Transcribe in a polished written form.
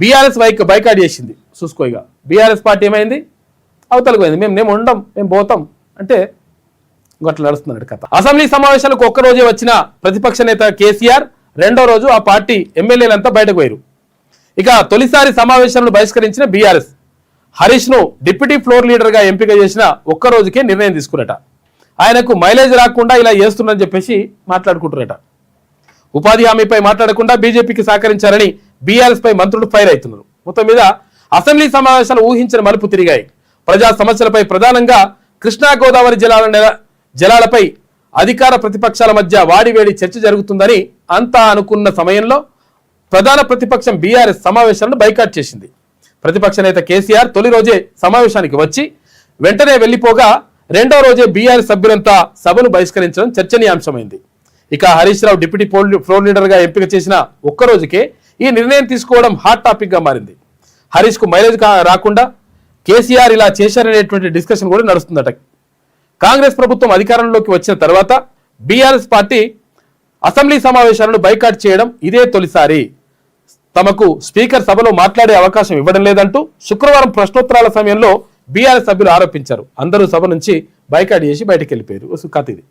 BRS boycott చేసింది చూసుకోగా. BRS party ఏమైంది, అవతలకు పోయింది. మేము ఉండం, మేము పోతాం అంటే గట్ల నడుస్తున్నాడు కథ. అసెంబ్లీ సమావేశాలకు ఒక్కరోజే వచ్చిన ప్రతిపక్ష నేత కేసీఆర్ రెండో రోజు ఆ పార్టీ ఎమ్మెల్యేలంతా బయటకు పోయారు. ఇక తొలిసారి సమావేశాలను బహిష్కరించిన బీఆర్ఎస్ హరీష్ ను డిప్యూటీ ఫ్లోర్ లీడర్ గా ఎంపిక చేసిన ఒక్క రోజుకే నిర్ణయం తీసుకున్నట. ఆయనకు మైలేజ్ రాకుండా ఇలా చేస్తున్నారని చెప్పేసి మాట్లాడుకుంటున్నట. ఉపాధి హామీపై మాట్లాడకుండా బీజేపీకి సహకరించారని బీఆర్ఎస్ పై మంత్రులు ఫైర్ అవుతున్నారు. మొత్తం మీద అసెంబ్లీ సమావేశాలు ఊహించిన మలుపు తిరిగాయి. ప్రజా సమస్యలపై ప్రధానంగా కృష్ణా గోదావరి జలాలపై అధికార ప్రతిపక్షాల మధ్య వాడివేడి చర్చ జరుగుతుందని అంతా అనుకున్న సమయంలో ప్రధాన ప్రతిపక్షం బీఆర్ఎస్ సమావేశాలను బైకాట్ చేసింది. ప్రతిపక్ష నేత కేసీఆర్ తొలి రోజే సమావేశానికి వచ్చి వెంటనే వెళ్లిపోగా రెండో రోజే బీఆర్ఎస్ సభ్యులంతా సభను బహిష్కరించడం చర్చనీయాంశమైంది. ఇక Harish Rao deputy floor leader గా ఎంపిక చేసిన ఒక్క రోజుకే ఈ నిర్ణయం తీసుకోవడం హాట్ టాపిక్ గా మారింది. హరీష్ కు మైలేజ్ రాకుండా కేసీఆర్ ఇలా చేశారనేటువంటి డిస్కషన్ కూడా నడుస్తుందట. కాంగ్రెస్ ప్రభుత్వం అధికారంలోకి వచ్చిన తర్వాత బీఆర్ఎస్ పార్టీ అసెంబ్లీ సమావేశాలను బైకాట్ చేయడం ఇదే తొలిసారి. తమకు స్పీకర్ సభలో మాట్లాడే అవకాశం ఇవ్వడం లేదంటూ శుక్రవారం ప్రశ్నోత్తరాల సమయంలో బీఆర్ఎస్ సభ్యులు ఆరోపించారు. అందరూ సభ నుంచి బైకాట్ చేసి బయటకు వెళ్ళిపోయారు. కథ ఇది.